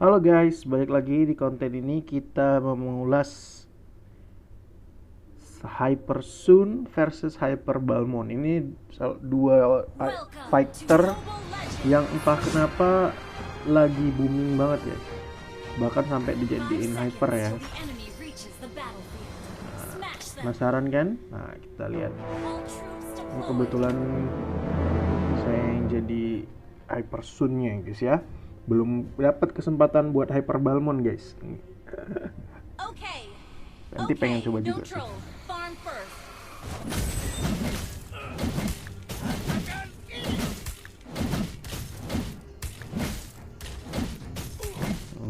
Halo guys, balik lagi di konten ini kita mau mengulas Hyper Sun versus Hyper Balmond. Ini dua fighter yang entah kenapa lagi booming banget ya. Bahkan sampai dijadiin hyper ya. Penasaran kan? Nah, kita lihat. Ini kebetulan saya yang jadi Hyper Sun-nya guys ya. Belum dapat kesempatan buat Hyper Balmond guys. Nanti pengen coba juga sih.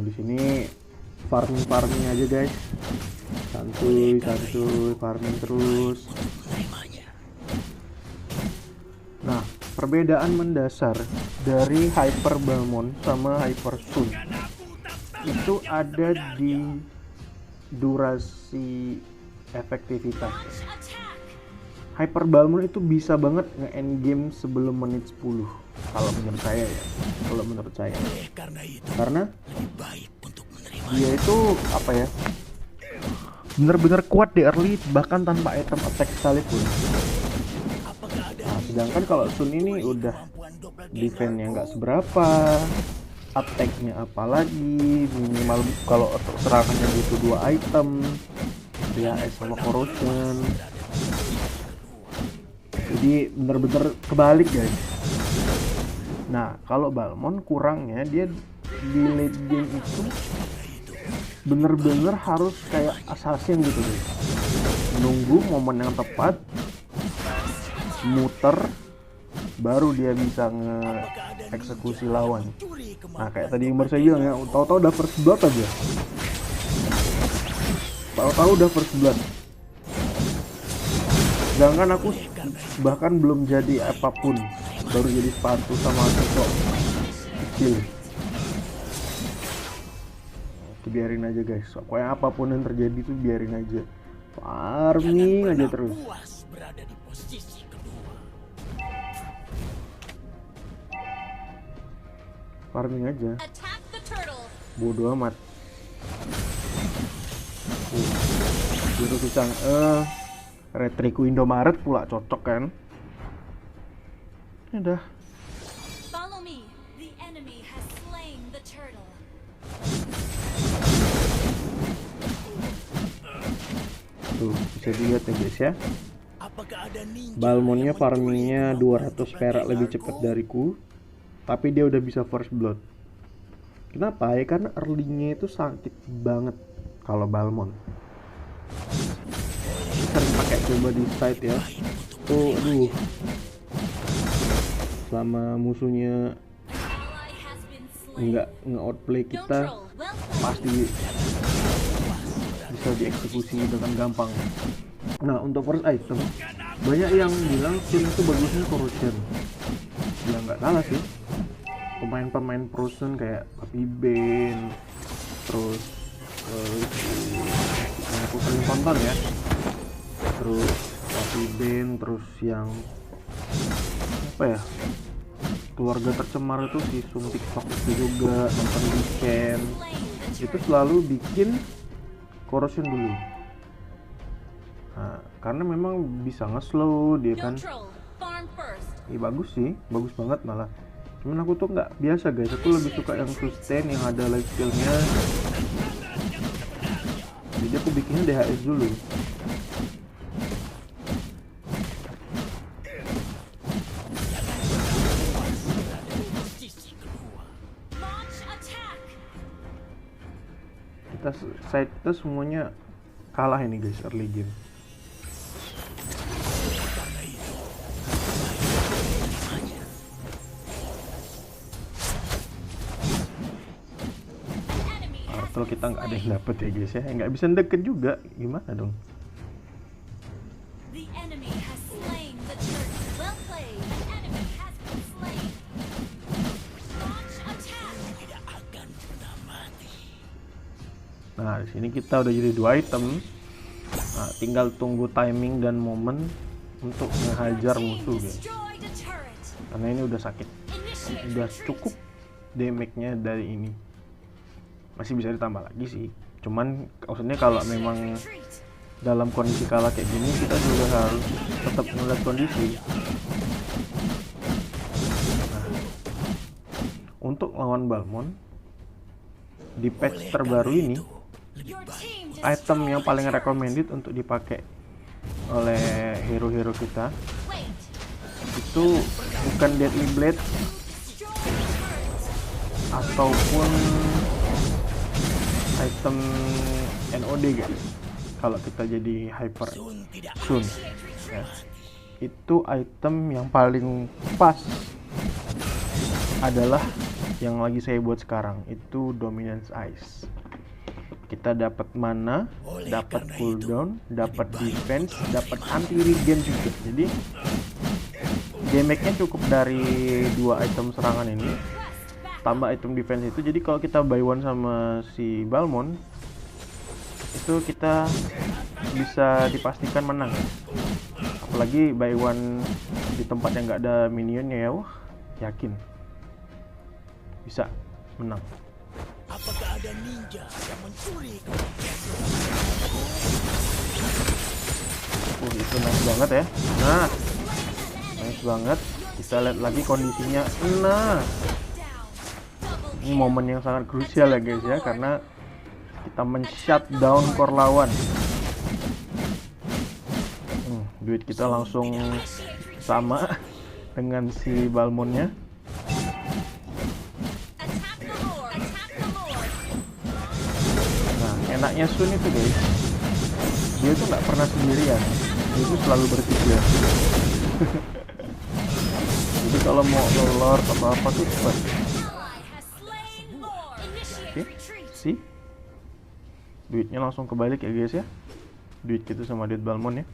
Di sini farming aja guys, santuy farming terus. Nah, perbedaan mendasar dari Hyper Balmond sama Hyper Sun itu ada di durasi efektivitas. Hyper Balmond itu bisa banget nge-end game sebelum menit 10 kalau menurut saya ya. Karena dia itu apa ya, bener-bener kuat di early bahkan tanpa item attack sekalipun. Nah, sedangkan kalau Sun ini udah defense-nya nggak seberapa, attack-nya apalagi minimal kalau serangannya butuh 2 item ya, sama corrosion. Jadi bener-bener kebalik guys. Nah, kalau Balmond kurangnya dia di late game itu bener-bener harus kayak assassin gitu guys, nunggu momen yang tepat, muter, baru dia bisa nge-eksekusi lawan. Nah, kayak tadi yang baru saya bilang ya, tahu-tahu udah first blood aja. Tahu-tahu udah first blood. Sedangkan aku bahkan belum jadi apapun, baru jadi sepatu sama sosok kecil. Itu biarin aja guys, pokoknya apapun yang terjadi tuh biarin aja, farming aja terus. Farming aja, bodo amat. Biru pisang, retriku Indomaret pula cocok kan. Udah. Tuh, bisa dilihat ya guys ya. Balmondnya farmingnya 200 perak lebih cepat dariku, tapi dia udah bisa first blood. Kenapa ya? Karena early-nya itu sakit banget kalau Balmond. Sering pakai coba di side ya. Tuh, aduh. Selama musuhnya nggak nge-outplay kita, pasti bisa dieksekusi dengan gampang. Nah, untuk first item banyak yang bilang Sun itu bagusnya corrosion. Ya nggak salah sih. Pemain-pemain pro Sun kayak Papi Ben, terus yang aku sering tonton ya, terus Papi Ben, terus yang apa ya, keluarga tercemar itu si Sun TikTok itu juga nonton weekend, itu selalu bikin corrosion dulu. Nah, karena memang bisa nge-slow dia kan. Bagus sih, bagus banget malah. Cuman aku tuh nggak biasa guys, aku lebih suka yang sustain yang ada life skill-nya. Jadi aku bikinnya DHS dulu. Kita semuanya kalah ini guys early game. Kalau kita nggak ada yang dapet ya guys ya, nggak bisa deket juga, gimana dong? Nah, di sini kita udah jadi 2 item. Nah, tinggal tunggu timing dan momen untuk ngehajar musuh guys. Karena ini udah sakit, udah cukup damage-nya dari ini. masih bisa ditambah lagi sih. Cuman maksudnya kalau memang dalam kondisi kalah kayak gini, kita juga harus tetap melihat kondisi. Nah, untuk lawan Balmond di patch terbaru ini, item yang paling recommended untuk dipakai oleh hero-hero kita itu bukan Deadly Blade ataupun item NOD guys. Kalau kita jadi hyper soon ya, itu item yang paling pas adalah yang lagi saya buat sekarang, itu Dominance Ice. Kita dapat mana, dapat cooldown, dapat defense, dapat anti regen juga. Jadi damage-nya cukup dari 2 item serangan ini tambah item defense itu. Jadi kalau kita buy one sama si Balmond itu kita bisa dipastikan menang. Apalagi buy one di tempat yang nggak ada minionnya ya, wah yakin bisa menang. Apakah ada ninja yang mencuri? Itu nice banget ya. Nah, nice banget. Kita lihat lagi kondisinya. Nah, ini momen yang sangat krusial ya guys ya, karena kita men-shutdown core lawan. Duit kita langsung sama dengan si Balmondnya. Nah, enaknya Sun itu guys, dia tuh nggak pernah sendirian, dia tuh selalu bertiga. Jadi kalau mau lolor atau apa tuh cepat. Oke, sih duitnya langsung kebalik ya guys ya, duit kita sama duit Balmond ya.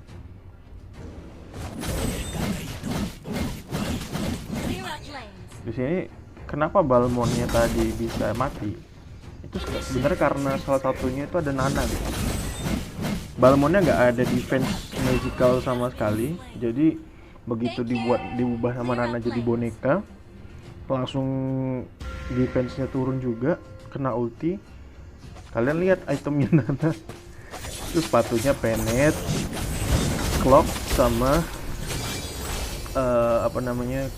Di sini kenapa Balmondnya tadi bisa mati? Itu sebenarnya karena salah satunya itu ada Nana gitu. Balmondnya nggak ada defense magical sama sekali, jadi begitu diubah sama Nana jadi boneka, langsung defense-nya turun juga, kena ulti. Kalian lihat itemnya Nana, itu sepatunya penet, clock sama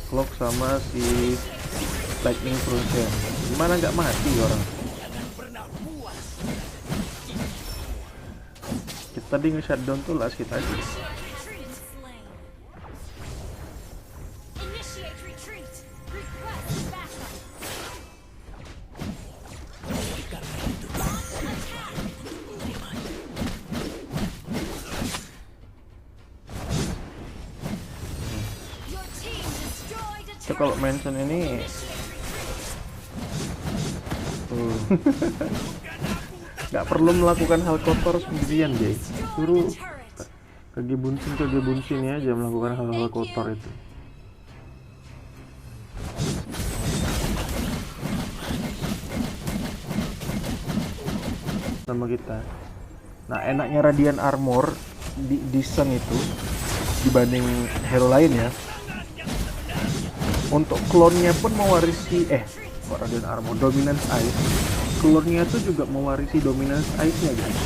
clock sama si lightning frozen. Gimana nggak mati orang? Kita tadi nge-shutdown tuh last hit aja. So, kalau mention ini nggak perlu melakukan hal kotor sendirian guys, suruh ke Gebunsin aja melakukan hal-hal kotor itu. Sama kita. Nah, enaknya Radiant Armor di Sun itu dibanding hero lain ya, untuk klonnya pun mewarisi Radiant Armor, Dominance Ice, klonnya tuh juga mewarisi Dominance Ice-nya guys.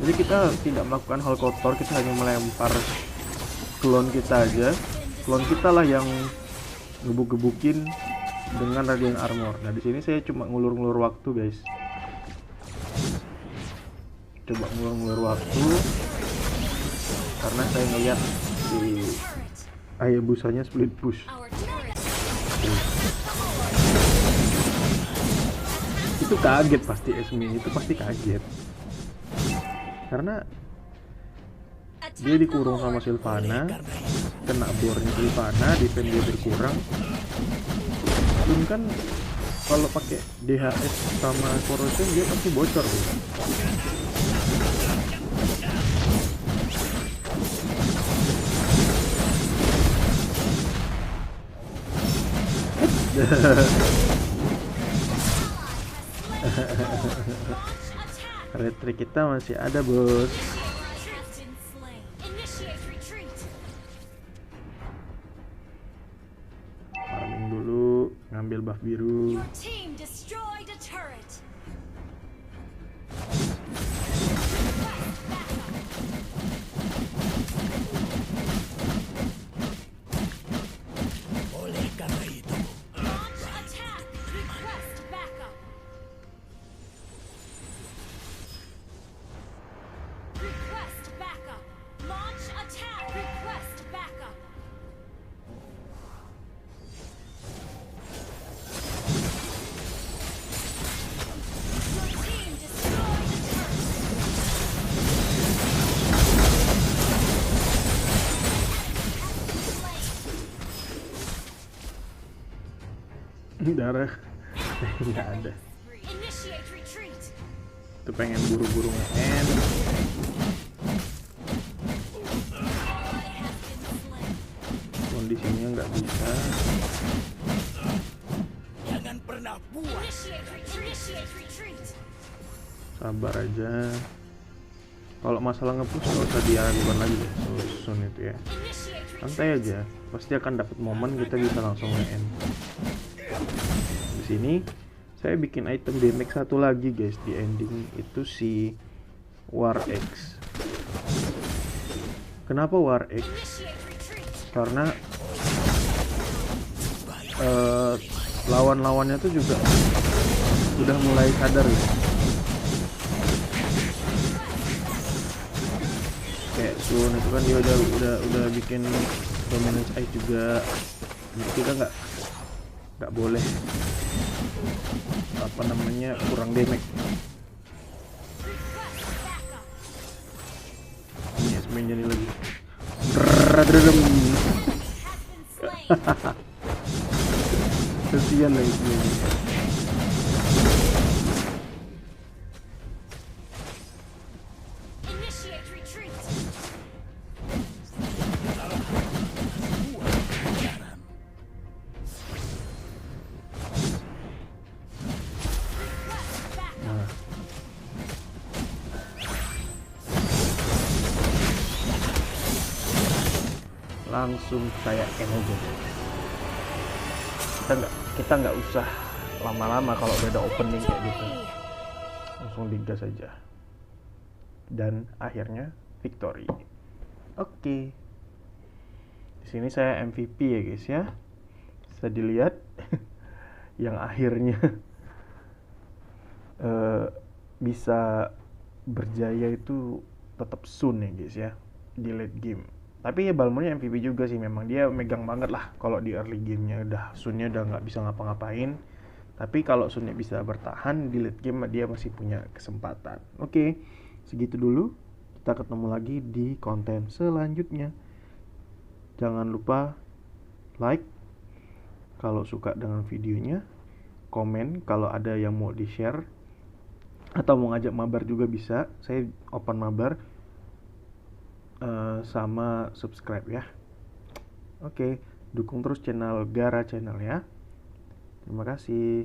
Jadi kita tidak melakukan hal kotor, kita hanya melempar klon kita aja. Klon kita lah yang gebuk-gebukin dengan Radiant Armor. Nah, di sini saya cuma ngulur-ngulur waktu guys. Coba ngulur-ngulur waktu karena saya ngeliat si Hayabusanya split push. Itu kaget pasti, Esme itu pasti kaget karena dia dikurung sama Sylvana, kena bornya Sylvana, defense dia berkurang. Sun kan kalau pakai DHS sama corrosion dia pasti bocor gitu. Retrik kita masih ada bos. Farming dulu, ngambil buff biru. darah. Nggak ada. Initiate retreat. Itu pengen buru-buru nge-end. Kondisinya nggak bisa. Jangan pernah buat. Initiate retreat. Initiate retreat. Sabar aja. Kalau masalah nge-push nggak usah diragukan lagi deh. Sun itu ya. Initiate retreat. Santai aja. Pasti akan dapat momen kita bisa langsung nge-end. Di sini saya bikin item damage satu lagi guys di ending itu si War X. Kenapa War X? Initiate retreat. Karena lawan-lawannya tuh juga udah mulai sadar ya. Kayak Sun itu kan dia udah bikin dominance ice juga. Jadi kita nggak boleh apa namanya kurang damage. Ini main jadi lagi. Bradredem. Kesian lah itu. Initiate retreat. Nah, langsung saya end aja. Kita nggak usah lama-lama kalau udah ada opening kayak gitu. Langsung digas aja. Dan akhirnya victory. Oke. Di sini saya MVP ya guys ya. Bisa dilihat yang akhirnya bisa berjaya itu tetap Sun ya guys ya di late game. Tapi ya Balmornya MVP juga sih, memang dia megang banget lah kalau di early gamenya. Sunnya udah nggak bisa ngapa-ngapain. Tapi kalau Sunnya bisa bertahan di late game dia masih punya kesempatan. Oke, segitu dulu. Kita ketemu lagi di konten selanjutnya. Jangan lupa like kalau suka dengan videonya, komen kalau ada yang mau di-share atau mau ngajak mabar juga bisa. Saya open mabar. Sama subscribe ya. Oke, dukung terus channel Gara Channel ya. Terima kasih.